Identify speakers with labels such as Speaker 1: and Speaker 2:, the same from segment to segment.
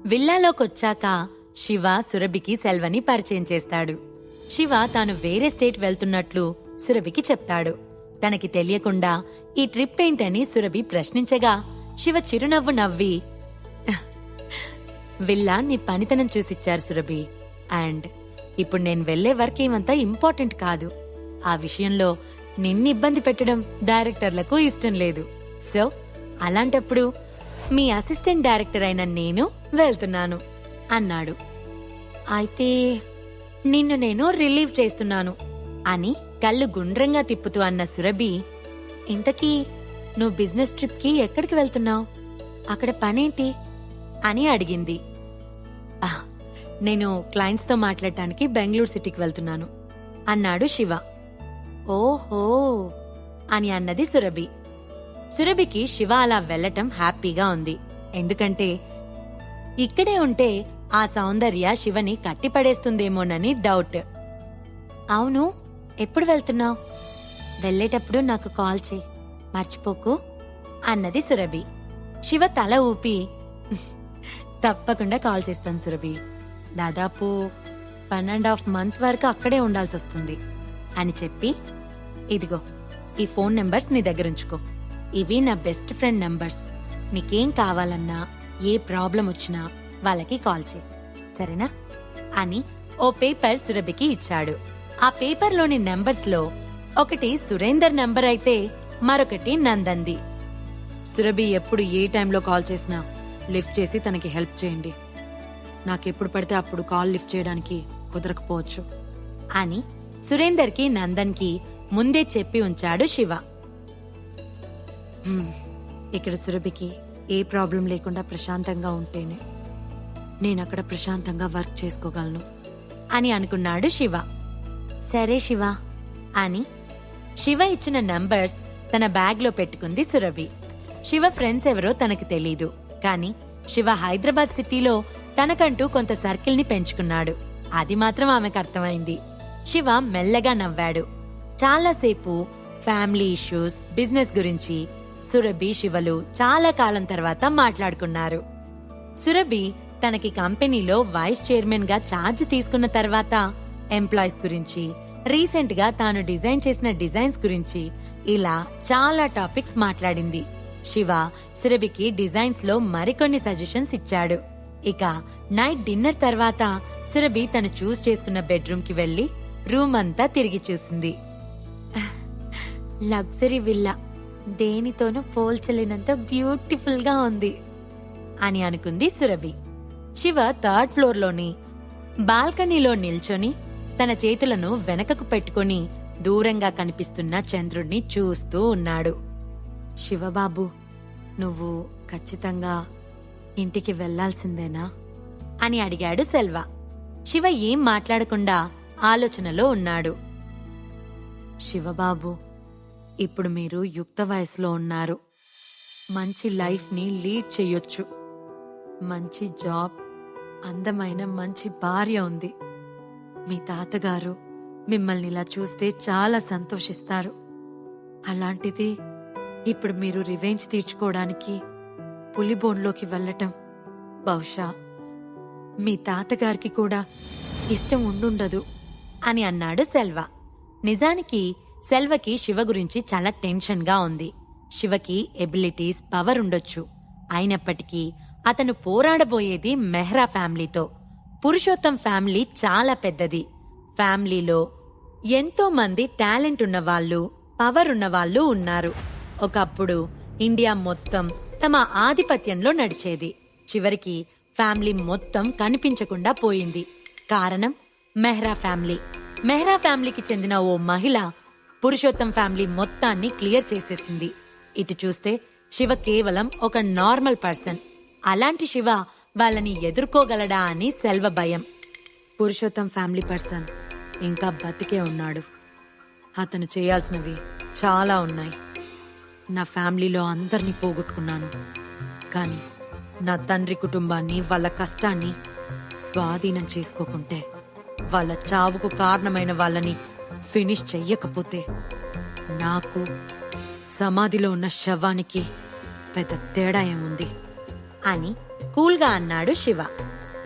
Speaker 1: విల్లాలోకొచ్చాక శివ సురభికి సెల్వని పరిచయం చేస్తాడు. శివ తాను వేరే స్టేట్ వెళ్తున్నట్లు సురభికి చెప్తాడు. తనకి తెలియకుండా ఈ ట్రిప్ ఏంటని సురభి ప్రశ్నించగా శివ చిరునవ్వు నవ్వి, విల్లా నీ పనితనం చూసిచ్చారు సురభి, అండ్ ఇప్పుడు నేను వెళ్లే వర్క్ ఏమంతా ఇంపార్టెంట్ కాదు. ఆ విషయంలో నిన్ను ఇబ్బంది పెట్టడం డైరెక్టర్లకు ఇష్టం లేదు. సో అలాంటప్పుడు మీ అసిస్టెంట్ డైరెక్టర్ అయిన నేను వెళ్తున్నాను అన్నాడు. అయితే నిన్ను నేను రిలీవ్ చేస్తున్నాను అని కళ్ళు గుండ్రంగా తిప్పుతూ అన్న సురభి, ఇంతకీ నువ్వు బిజినెస్ ట్రిప్ కి ఎక్కడికి వెళ్తున్నావు? అక్కడ పనేంటి అని అడిగింది. నేను క్లయింట్స్ తో మాట్లాడటానికి బెంగళూరు సిటీకి వెళ్తున్నాను అన్నాడు శివ. ఓహో అని అన్నది సురభి. సురభికి శివ అలా వెళ్లటం హ్యాపీగా ఉంది. ఎందుకంటే ఇక్కడే ఉంటే ఆ సౌందర్య శివని కట్టిపడేస్తుందేమోనని డౌట్. అవును, ఎప్పుడు వెళ్తున్నావు? వెళ్లేటప్పుడు నాకు కాల్ చేయి, మర్చిపోకు అన్నది సురభి. శివ తల ఊపి, తప్పకుండా కాల్ చేస్తాను సురభి. దాదాపు 1.5 months వరకు అక్కడే ఉండాల్సి వస్తుంది అని చెప్పి, ఇదిగో ఈ ఫోన్ నెంబర్స్ నీ దగ్గరుంచుకో. ఇవి నా బెస్ట్ ఫ్రెండ్ నంబర్స్. నీకేం కావాలన్నా ఏ ప్రాబ్లం వచ్చినా వాళ్ళకి కాల్ చేయి, సరేనా అని ఓ పేపర్ సురభికి ఇచ్చాడు. ఆ పేపర్లోని నెంబర్స్ లో ఒకటి సురేందర్ నంబర్ అయితే మరొకటి నందంది. సురభి ఎప్పుడు ఏ టైంలో కాల్ చేసినా లిఫ్ట్ చేసి తనకి హెల్ప్ చేయండి. నాకెప్పుడు పడితే అప్పుడు కాల్ లిఫ్ట్ చేయడానికి కుదరకపోవచ్చు అని సురేందర్కి నందన్కి ముందే చెప్పి ఉంచాడు శివ. ఇక్కడ సురభికి ఏ ప్రాబ్లం లేకుండా ప్రశాంతంగా ఉంటేనే నేనక్కడ ప్రశాంతంగా వర్క్ చేసుకోగలను అని అనుకున్నాడు శివ. సరే శివ అని శివ ఇచ్చిన నంబర్స్ తన బ్యాగ్ లో పెట్టుకుంది సురభి. శివ ఫ్రెండ్స్ ఎవరో తనకి తెలీదు, కానీ శివ హైదరాబాద్ సిటీలో తనకంటూ కొంత సర్కిల్ ని పెంచుకున్నాడు. అది మాత్రం ఆమెకు అర్థమైంది. శివ మెల్లగా నవ్వాడు. చాలాసేపు ఫ్యామిలీ ఇష్యూస్, బిజినెస్ గురించి సురభి శివలు చాలా కాలం తర్వాత మాట్లాడుకున్నారు. సురభి తనకి కంపెనీలో వైస్ చైర్మన్ గా ఛార్జ్ తీసుకున్న తర్వాత ఎంప్లాయీస్ గురించి, రీసెంట్ గా తాను డిజైన్ చేసిన డిజైన్స్ గురించి ఇలా చాలా టాపిక్స్ మాట్లాడింది. శివ సురభికి డిజైన్స్ లో మరికొన్ని సజెషన్స్ ఇచ్చాడు. ఇక నైట్ డిన్నర్ తర్వాత సురభి తను చూస్ చేసుకున్న బెడ్రూమ్ కి వెళ్లి రూమ్ అంతా తిరిగి చూసింది. లగ్జరీ విల్లా, దేనితోనూ పోల్చలేనంత బ్యూటిఫుల్ గా ఉంది అని అనుకుంది సురభి. శివ 3rd ఫ్లోర్ లోని బాల్కనీలో నిల్చొని తన చేతులను వెనకకు పెట్టుకుని దూరంగా కనిపిస్తున్న చంద్రుణ్ణి చూస్తూ ఉన్నాడు. శివబాబు, నువ్వు ఖచ్చితంగా ఇంటికి వెళ్లాల్సిందేనా అని అడిగాడు సెల్వ. శివ ఏం మాట్లాడకుండా ఆలోచనలో ఉన్నాడు. శివబాబు, ఇప్పుడు మీరు యుక్త వయసులో ఉన్నారు. మంచి లైఫ్ ని లీడ్ చెయ్యొచ్చు. మంచి జాబ్, అందమైన మంచి భార్య ఉంది. మీ తాతగారు మిమ్మల్ని ఇలా చూస్తే చాలా సంతోషిస్తారు. అలాంటిది ఇప్పుడు మీరు రివెంజ్ తీర్చుకోవడానికి పులిబోన్లోకి వెళ్లటం బహుశా మీ తాతగారికి కూడా ఇష్టం ఉండుండదు అని అన్నాడు సెల్వ. నిజానికి సెల్వకి శివ గురించి చాలా టెన్షన్ గా ఉంది. శివకి ఎబిలిటీస్, పవర్ ఉండొచ్చు. అయినప్పటికీ అతను పోరాడబోయేది మెహ్రా ఫ్యామిలీతో. పురుషోత్తం ఫ్యామిలీ చాలా పెద్దది. ఫ్యామిలీలో ఎంతో మంది టాలెంట్ ఉన్నవాళ్లు, పవర్ ఉన్నవాళ్లు ఉన్నారు. ఒకప్పుడు ఇండియా మొత్తం తమ ఆధిపత్యంలో నడిచేది. చివరికి ఫ్యామిలీ మొత్తం కనిపించకుండా పోయింది. కారణం మెహ్రా ఫ్యామిలీ. మెహ్రా ఫ్యామిలీకి చెందిన ఓ మహిళ పురుషోత్తం ఫ్యామిలీ మొత్తాన్ని క్లియర్ చేసేసింది. ఇటు చూస్తే శివ కేవలం ఒక నార్మల్ పర్సన్. అలాంటి శివ వాళ్ళని ఎదుర్కోగలడా అని సెల్వ భయం. పురుషోత్తం ఫ్యామిలీ పర్సన్ ఇంకా బతికే ఉన్నాడు. అతను చేయాల్సినవి చాలా ఉన్నాయి. నా ఫ్యామిలీలో అందర్నీ పోగొట్టుకున్నాను, కానీ నా తండ్రి కుటుంబాన్ని, వాళ్ళ కష్టాన్ని స్వాధీనం చేసుకోకుంటే, వాళ్ళ చావుకు కారణమైన వాళ్ళని ఫినిష్ చెయ్యకపోతే నాకు సమాధిలో ఉన్న శవానికి పెద్ద తేడా ఏముంది అని కూల్గా అన్నాడు శివ.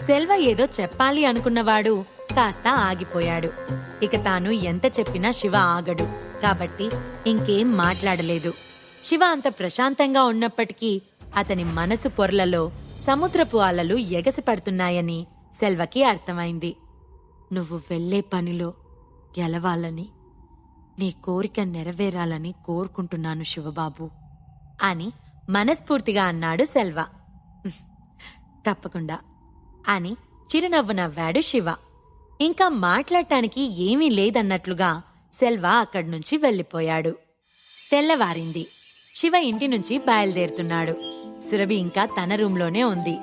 Speaker 1: సెల్వ ఏదో చెప్పాలి అనుకున్నవాడు కాస్త ఆగిపోయాడు. ఇక తాను ఎంత చెప్పినా శివ ఆగడు కాబట్టి ఇంకేం మాట్లాడలేదు. శివ అంత ప్రశాంతంగా ఉన్నప్పటికీ అతని మనసు పొరలలో సముద్రపు అలలు ఎగసిపడుతున్నాయని సెల్వకి అర్థమైంది. నువ్వు వెళ్లే పనిలో గెలవాలని, నీ కోరిక నెరవేరాలని కోరుకుంటున్నాను శివబాబు అని మనస్ఫూర్తిగా అన్నాడు సెల్వ. తప్పకుండా అని చిరునవ్వు నవ్వాడు శివ. ఇంకా మాట్లాడటానికి ఏమీ లేదన్నట్లుగా సెల్వ అక్కడ్నుంచి వెళ్లిపోయాడు. తెల్లవారింది. శివ ఇంటి నుంచి బయలుదేరుతున్నాడు. సురభి ఇంకా తన రూంలోనే ఉంది.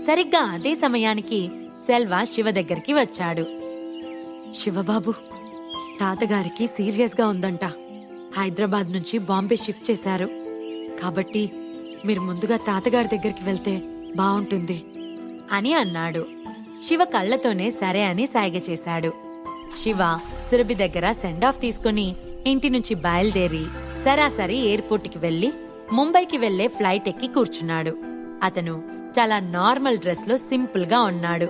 Speaker 1: సరిగ్గా అదే సమయానికి సెల్వ శివ దగ్గరికి వచ్చాడు. శివబాబు, తాతగారికి సీరియస్గా ఉందంట. హైదరాబాద్ నుంచి బాంబే షిఫ్ట్ చేశారు. కాబట్టి మీరు ముందుగా తాతగారి దగ్గరికి వెళ్తే బావుంటుంది అని అన్నాడు. శివ కళ్లతోనే సరే అని సైగ చేశాడు. శివ సురభి దగ్గర సెండ్ ఆఫ్ తీసుకుని ఇంటి నుంచి బయలుదేరి సరాసరి ఎయిర్పోర్ట్కి వెళ్లి ముంబైకి వెళ్లే ఫ్లైట్ ఎక్కి కూర్చున్నాడు. అతను చాలా నార్మల్ డ్రెస్ లో సింపుల్ గా ఉన్నాడు.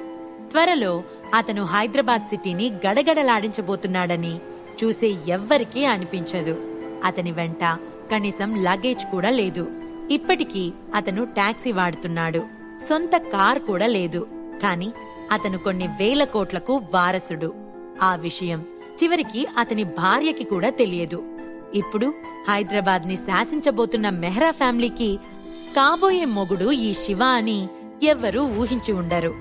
Speaker 1: త్వరలో అతను హైదరాబాద్ సిటీని గడగడలాడించబోతున్నాడని చూసే ఎవ్వరికీ అనిపించదు. అతని వెంట కనీసం లగేజ్ కూడా లేదు. ఇప్పటికీ అతను టాక్సీ వాడుతున్నాడు. సొంత కార్ కూడా లేదు. కాని అతను కొన్ని వేల కోట్లకు వారసుడు. ఆ విషయం చివరికి అతని భార్యకి కూడా తెలియదు. ఇప్పుడు హైదరాబాద్ ని శాసించబోతున్న మెహ్రా ఫ్యామిలీకి కాబోయే మొగుడు ఈ శివ అని ఎవ్వరూ ఊహించి ఉండరు.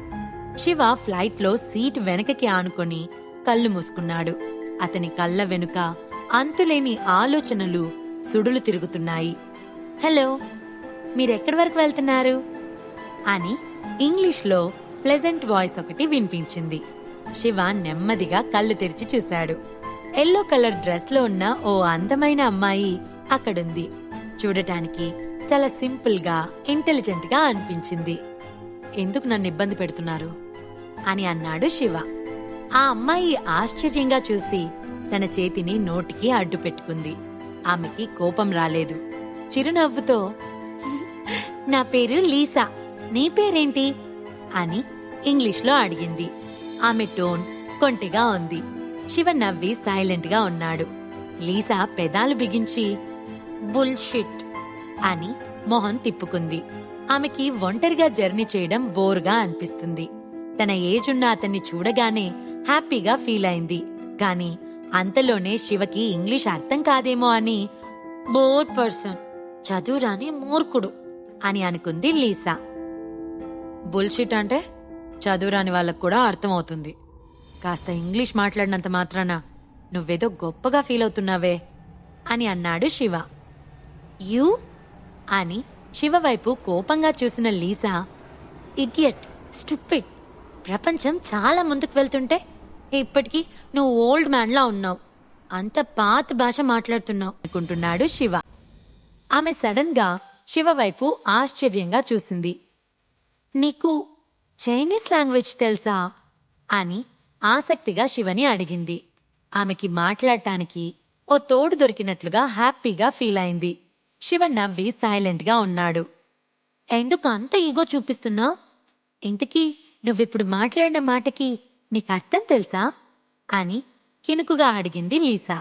Speaker 1: శివ ఫ్లైట్ లో సీట్ వెనకకి ఆనుకొని కళ్ళు మూసుకున్నాడు. అతని కళ్ళ వెనుక అంతులేని ఆలోచనలు సుడులు తిరుగుతున్నాయి. హలో, మీరెక్కడి వరకు వెళ్తున్నారు అని ఇంగ్లీష్లో ప్లెజెంట్ వాయిస్ ఒకటి వినిపించింది. శివ నెమ్మదిగా కళ్ళు తెరిచి చూశాడు. ఎల్లో కలర్ డ్రెస్ లో ఉన్న ఓ అందమైన అమ్మాయి అక్కడుంది. చూడటానికి చాలా సింపుల్ గా, ఇంటెలిజెంట్ గా అనిపించింది. ఎందుకు నన్ను ఇబ్బంది పెడుతున్నారు అని అన్నాడు శివ. ఆ అమ్మాయి ఆశ్చర్యంగా చూసి తన చేతిని నోటికి అడ్డు పెట్టుకుంది. ఆమెకి కోపం రాలేదు. చిరునవ్వుతో, నా పేరు లీసా, నీ పేరేంటి అని ఇంగ్లీష్లో అడిగింది. ఆమె టోన్ కొంటెగా ఉంది. శివ నవ్వి సైలెంట్ గా ఉన్నాడు. లీసా పెదాలు బిగించి బుల్షిట్ అని మొహం తిప్పుకుంది. ఆమెకి ఒంటరిగా జర్నీ చేయడం బోర్గా అనిపిస్తుంది. తన ఏజ్ ఉన్న అతన్ని చూడగానే హ్యాపీగా ఫీల్ అయింది. కాని అంతలోనే శివకి ఇంగ్లీష్ అర్థం కాదేమో అని బోర్ పర్సన్, చదువురాని మూర్ఖుడు అని అనుకుంది లీసా. బుల్షిట్ అంటే చదువురాని వాళ్ళకు కూడా అర్థమవుతుంది. కాస్త ఇంగ్లీష్ మాట్లాడినంత మాత్రాన నువ్వేదో గొప్పగా ఫీల్ అవుతున్నావే అని అన్నాడు శివ. యూ అని శివ వైపు కోపంగా చూసిన లీసా, ఇడియట్, స్టూపిడ్, ప్రపంచం చాలా ముందుకు వెళ్తుంటే ఇప్పటికీ నువ్వు ఓల్డ్ మ్యాన్ లా ఉన్నావు, అంత పాత భాష మాట్లాడుతున్నావు అనుకుంటున్నాడు శివ. ఆమె సడన్ గా శివ వైపు ఆశ్చర్యంగా చూసింది. నీకు చైనీస్ లాంగ్వేజ్ తెలుసా అని ఆసక్తిగా శివని అడిగింది. ఆమెకి మాట్లాడటానికి ఓ తోడు దొరికినట్లుగా హ్యాపీగా ఫీల్ అయింది. శివ నవ్వి సైలెంట్ గా ఉన్నాడు. ఎందుకు అంత ఈగో చూపిస్తున్నావు? ఇంతకీ నువ్విప్పుడు మాట్లాడిన మాటకి నీకు అర్థం తెలుసా అని కినుకుగా అడిగింది లీసా.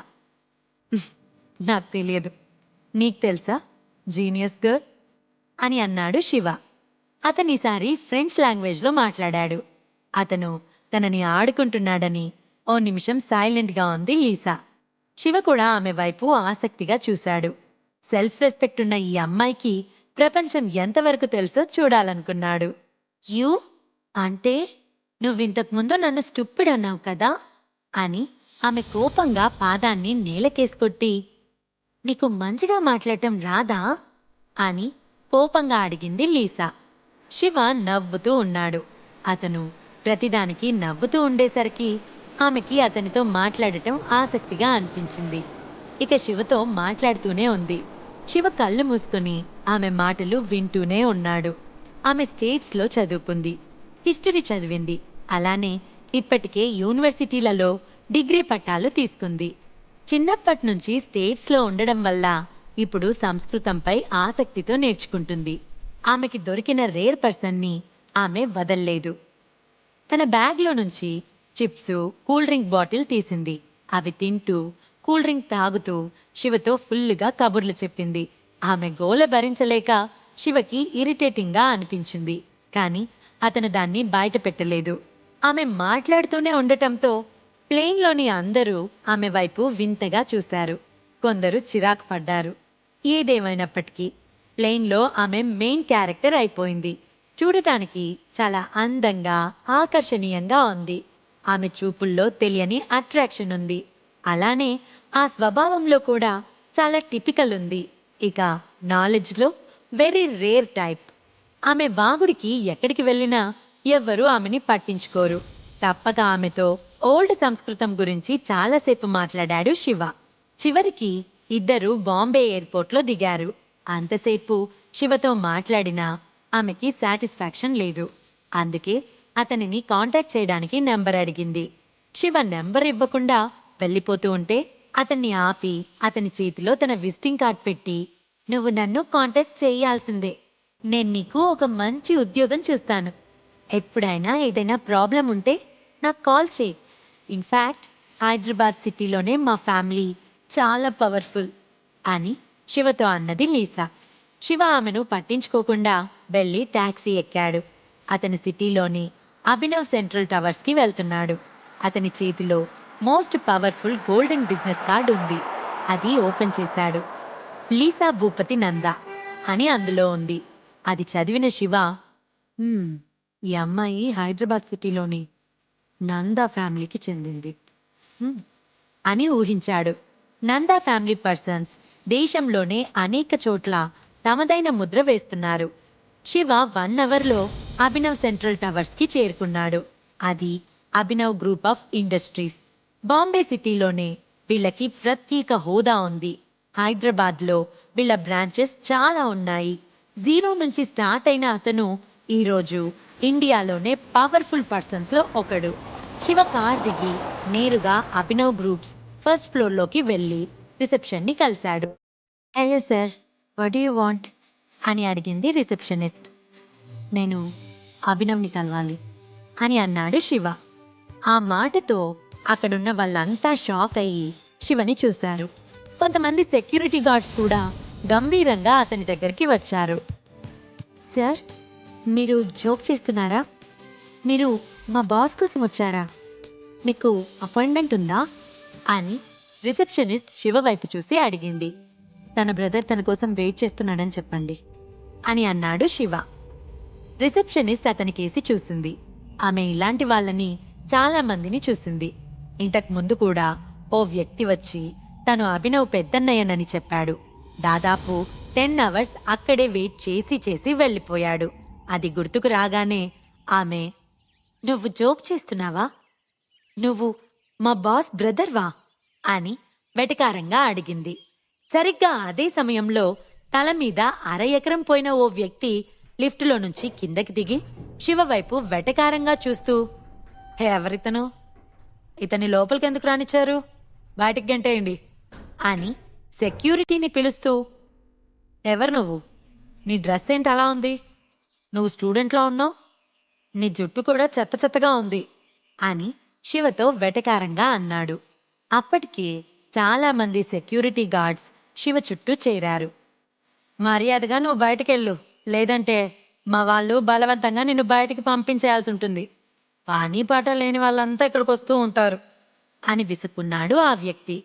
Speaker 1: నాకు తెలియదు, నీకు తెలుసా జీనియస్ గర్ల్ అని అన్నాడు శివ. అతనిసారి ఫ్రెంచ్ లాంగ్వేజ్లో మాట్లాడాడు. అతను తనని ఆడుకుంటున్నాడని ఓ నిమిషం సైలెంట్గా ఉంది లీసా. శివ కూడా ఆమె వైపు ఆసక్తిగా చూశాడు. సెల్ఫ్ రెస్పెక్ట్ ఉన్న ఈ అమ్మాయికి ప్రపంచం ఎంతవరకు తెలుసో చూడాలనుకున్నాడు. యూ అంటే నువ్వింతకుముందు నన్ను స్టూపిడ్ అన్నావు కదా అని ఆమె కోపంగా పాదాన్ని నేలకేసుకొట్టి, నీకు మంచిగా మాట్లాడటం రాదా అని కోపంగా అడిగింది లీసా. శివ నవ్వుతూ ఉన్నాడు. అతను ప్రతిదానికి నవ్వుతూ ఉండేసరికి ఆమెకి అతనితో మాట్లాడటం ఆసక్తిగా అనిపించింది. ఇక శివతో మాట్లాడుతూనే ఉంది. శివ కళ్ళు మూసుకుని ఆమె మాటలు వింటూనే ఉన్నాడు. ఆమె స్టేట్స్లో చదువుకుంది, హిస్టరీ చదివింది. అలానే ఇప్పటికే యూనివర్సిటీలలో డిగ్రీ పట్టాలు తీసుకుంది. చిన్నప్పటి నుంచి స్టేట్స్లో ఉండడం వల్ల ఇప్పుడు సంస్కృతంపై ఆసక్తితో నేర్చుకుంటుంది. ఆమెకి దొరికిన రేర్ పర్సన్ని ఆమె వదల్లేదు. తన బ్యాగ్లో నుంచి చిప్స్, కూల్ డ్రింక్ బాటిల్ తీసింది. అవి తింటూ, కూల్ డ్రింక్ తాగుతూ శివతో ఫుల్లుగా కబుర్లు చెప్పింది. ఆమె గోల భరించలేక శివకి ఇరిటేటింగ్గా అనిపించింది. కానీ అతను దాన్ని బయట పెట్టలేదు. ఆమె మాట్లాడుతూనే ఉండటంతో ప్లేన్లోని అందరూ ఆమె వైపు వింతగా చూశారు. కొందరు చిరాకు పడ్డారు. ఏదేమైనప్పటికీ ప్లేన్లో ఆమె మెయిన్ క్యారెక్టర్ అయిపోయింది. చూడటానికి చాలా అందంగా, ఆకర్షణీయంగా ఉంది. ఆమె చూపుల్లో తెలియని అట్రాక్షన్ ఉంది. అలానే ఆ స్వభావంలో కూడా చాలా టిపికల్ ఉంది. ఇక నాలెడ్జ్లో వెరీ రేర్ టైప్. ఆమె వాగుడికి ఎక్కడికి వెళ్ళినా ఎవ్వరూ ఆమెని పట్టించుకోరు. తప్పక ఆమెతో ఓల్డ్ సంస్కృతం గురించి చాలాసేపు మాట్లాడాడు శివ. చివరికి ఇద్దరు బాంబే ఎయిర్పోర్ట్లో దిగారు. అంతసేపు శివతో మాట్లాడినా ఆమెకి సాటిస్ఫాక్షన్ లేదు. అందుకే అతనిని కాంటాక్ట్ చేయడానికి నెంబర్ అడిగింది. శివ నెంబర్ ఇవ్వకుండా వెళ్ళిపోతూ ఉంటే అతన్ని ఆపి అతని చేతిలో తన విజిటింగ్ కార్డ్ పెట్టి, "నువ్వు నన్ను కాంటాక్ట్ చేయాల్సిందే. నేను నీకు ఒక మంచి ఉద్యోగం చూస్తాను. ఎప్పుడైనా ఏదైనా ప్రాబ్లం ఉంటే నాకు కాల్ చేయి. ఇన్ఫ్యాక్ట్ హైదరాబాద్ సిటీలోనే మా ఫ్యామిలీ చాలా పవర్ఫుల్" అని శివతో అన్నది లీసా. శివ ఆమెను పట్టించుకోకుండా వెళ్ళి టాక్సీ ఎక్కాడు. అతను సిటీలోని అభినవ్ సెంట్రల్ టవర్స్కి వెళ్తున్నాడు. అతని చేతిలో most powerful golden business card ఉంది. అది ఓపెన్ చేశాడు. లీసా భూపతి నందా అని అందులో ఉంది. అది చదివిన శివ, "హ్మ్, ఈ అమ్మాయి హైదరాబాద్ సిటీలోని నందా ఫ్యామిలీకి చెందింది" హ్మ్, అని ఊహించాడు. నందా ఫ్యామిలీ పర్సన్స్ దేశంలోనే అనేక చోట్ల తమదైన ముద్ర వేస్తున్నారు. శివ 1 అవర్లో అభినవ్ సెంట్రల్ టవర్స్కి చేరుకున్నాడు. అది Abhinav group of industries. Bombay సిటీలోనే వీళ్ళకి ప్రత్యేక హోదా ఉంది. హైదరాబాద్లో వీళ్ళ బ్రాంచెస్ చాలా ఉన్నాయి. జీరో నుంచి స్టార్ట్ అయిన అతను ఈరోజు ఇండియాలోనే పవర్ఫుల్ పర్సన్స్లో ఒకడు. శివ కార్ దిగి నేరుగా అభినవ్ గ్రూప్స్ ఫస్ట్ ఫ్లోర్లోకి వెళ్ళి రిసెప్షన్ని కలిశాడు. "Hello sir, what do you want?" అని అడిగింది రిసెప్షనిస్ట్. "నేను అభినవ్ని కలవాలి" అని అన్నాడు శివ. ఆ మాటతో అక్కడున్న వాళ్ళంతా షాక్ అయ్యి శివని చూశారు. కొంతమంది సెక్యూరిటీ గార్డ్స్ కూడా గంభీరంగా అతని దగ్గరికి వచ్చారు. "సార్, మీరు జోక్ చేస్తున్నారా? మీరు మా బాస్ కోసం వచ్చారా? మీకు అపాయింట్మెంట్ ఉందా?" అని రిసెప్షనిస్ట్ శివ వైపు చూసి అడిగింది. "తన బ్రదర్ తన కోసం వెయిట్ చేస్తున్నాడని చెప్పండి" అని అన్నాడు శివ. రిసెప్షనిస్ట్ అతనికేసి చూసింది. ఆమె ఇలాంటి వాళ్ళని చాలా మందిని చూసింది. ఇంతకు ముందు కూడా ఓ వ్యక్తి వచ్చి తను అభినవ్ పెద్దన్నయ్యనని చెప్పాడు. దాదాపు 10 అవర్స్ అక్కడే వెయిట్ చేసి చేసి వెళ్ళిపోయాడు. అది గుర్తుకు రాగానే ఆమె, "నువ్వు జోక్ చేస్తున్నావా? నువ్వు మా బాస్ బ్రదర్వా?" అని వెటకారంగా అడిగింది. సరిగ్గా అదే సమయంలో తల మీద 1/2 ఎకరం పోయిన ఓ వ్యక్తి లిఫ్టులో నుంచి కిందకి దిగి శివ వైపు వెటకారంగా చూస్తూ, "ఎవరితను? ఇతని లోపలికెందుకు రానిచ్చారు? బయటికి గంటేయండి" అని సెక్యూరిటీని పిలుస్తూ, "ఎవరు నువ్వు? నీ డ్రెస్ ఏంటి అలా ఉంది? నువ్వు స్టూడెంట్లా ఉన్నావు. నీ జుట్టు కూడా చెత్త చెత్తగా ఉంది" అని శివతో వెటకారంగా అన్నాడు. అప్పటికే చాలామంది సెక్యూరిటీ గార్డ్స్ శివ చుట్టూ చేరారు. "మర్యాదగా నువ్వు బయటికెళ్ళు, లేదంటే మా వాళ్ళు బలవంతంగా నిన్ను బయటికి పంపించేయాల్సి ఉంటుంది. పని పాట లేని వాళ్ళంతా ఇక్కడికి వస్తూ ఉంటారు" అని విసుక్కున్నాడు ఆ వ్యక్తి.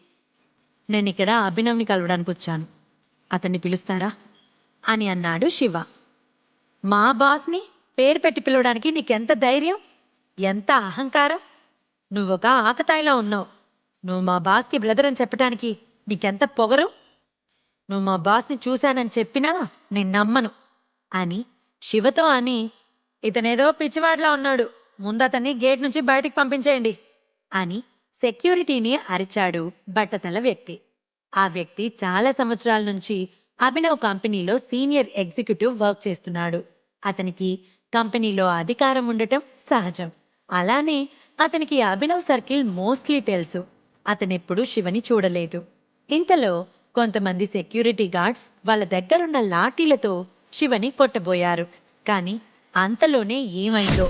Speaker 1: "నేనిక్కడ అభినవ్ని కలవడానికి వచ్చాను. అతన్ని పిలుస్తారా?" అని అన్నాడు శివ. "మా బాస్ని పేరు పెట్టి పిలవడానికి నీకెంత ధైర్యం? ఎంత అహంకారం? నువ్వొక ఆకతాయిలా ఉన్నావు. నువ్వు మా బాస్కి బ్రదర్ అని చెప్పడానికి నీకెంత పొగరు? నువ్వు మా బాస్ని చూశానని చెప్పినా నేను నమ్మను" అని శివతో అని, "ఇతనేదో పిచ్చివాడ్లా ఉన్నాడు. ముందతన్ని గేట్ నుంచి బయటికి పంపించేయండి" అని సెక్యూరిటీని అరిచాడు బట్టతల వ్యక్తి. ఆ వ్యక్తి చాలా సంవత్సరాల నుంచి అభినవ్ కంపెనీలో సీనియర్ ఎగ్జిక్యూటివ్ వర్క్ చేస్తున్నాడు. అతనికి కంపెనీలో అధికారం ఉండటం సహజం. అలానే అతనికి అభినవ్ సర్కిల్ మోస్ట్లీ తెలుసు. అతనెప్పుడు శివని చూడలేదు. ఇంతలో కొంతమంది సెక్యూరిటీ గార్డ్స్ వాళ్ళ దగ్గరున్న లాఠీలతో శివని కొట్టబోయారు. కాని అంతలోనే ఏమైందో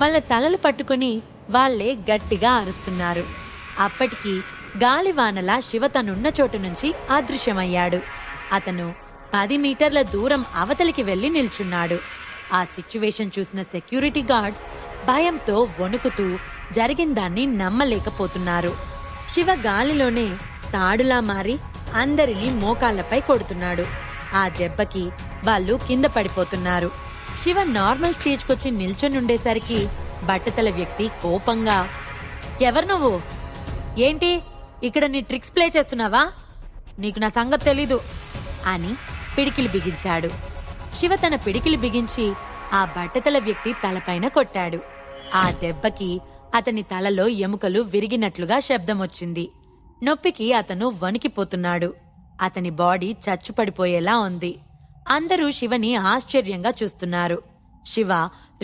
Speaker 1: వాళ్ళ తలలు పట్టుకుని వాళ్ళే గట్టిగా అరుస్తున్నారు. అప్పటికి గాలివానలా శివ తనున్న చోటు నుంచి అదృశ్యమయ్యాడు. అతను 10 మీటర్ల దూరం అవతలికి వెళ్లి నిల్చున్నాడు. ఆ సిచ్యువేషన్ చూసిన సెక్యూరిటీ గార్డ్స్ భయంతో వణుకుతూ జరిగిందాన్ని నమ్మలేకపోతున్నారు. శివ గాలిలోనే తాడులా మారి అందరినీ మోకాళ్లపై కొడుతున్నాడు. ఆ దెబ్బకి వాళ్ళు కింద పడిపోతున్నారు. శివ నార్మల్ స్టేజ్కొచ్చి నిల్చొనుండేసరికి బట్టతల వ్యక్తి కోపంగా, ఎవరు నువ్వు? ఏంటి ఇక్కడ నీ ట్రిక్స్ ప్లే చేస్తున్నావా? నీకు నా సంగతి తెలీదు అని పిడికిలి బిగించాడు. శివ తన పిడికిలి బిగించి ఆ బట్టతల వ్యక్తి తలపైన కొట్టాడు. ఆ దెబ్బకి అతని తలలో ఎముకలు విరిగినట్లుగా శబ్దమొచ్చింది. నొప్పికి అతను వణికిపోతున్నాడు. అతని బాడీ చచ్చుపడిపోయేలా ఉంది. అందరూ శివని ఆశ్చర్యంగా చూస్తున్నారు. శివ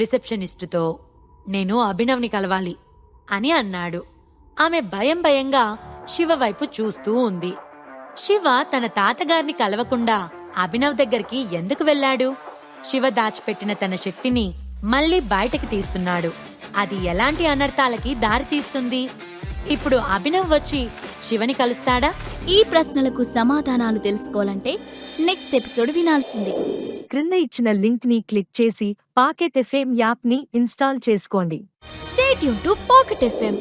Speaker 1: రిసెప్షనిస్టుతో, నేను అభినవ్ని కలవాలి అని అన్నాడు. ఆమె భయం భయంగా శివ వైపు చూస్తూ ఉంది. శివ తన తాతగారిని కలవకుండా అభినవ్ దగ్గరికి ఎందుకు వెళ్ళాడు? శివ దాచిపెట్టిన తన శక్తిని మళ్లీ బయటకు తీస్తున్నాడు. అది ఎలాంటి అనర్థాలకి దారితీస్తుంది? ఇప్పుడు అభినవ్ వచ్చి శివని కలుస్తాడా?
Speaker 2: ఈ ప్రశ్నలకు సమాధానాలు తెలుసుకోవాలంటే నెక్స్ట్ ఎపిసోడ్ వినాల్సిందే.
Speaker 3: క్రింద ఇచ్చిన లింక్ ని క్లిక్ చేసి పాకెట్ ఎఫ్ఎం యాప్ ని ఇన్స్టాల్ చేసుకోండి.
Speaker 2: Stay tune to pocket FM.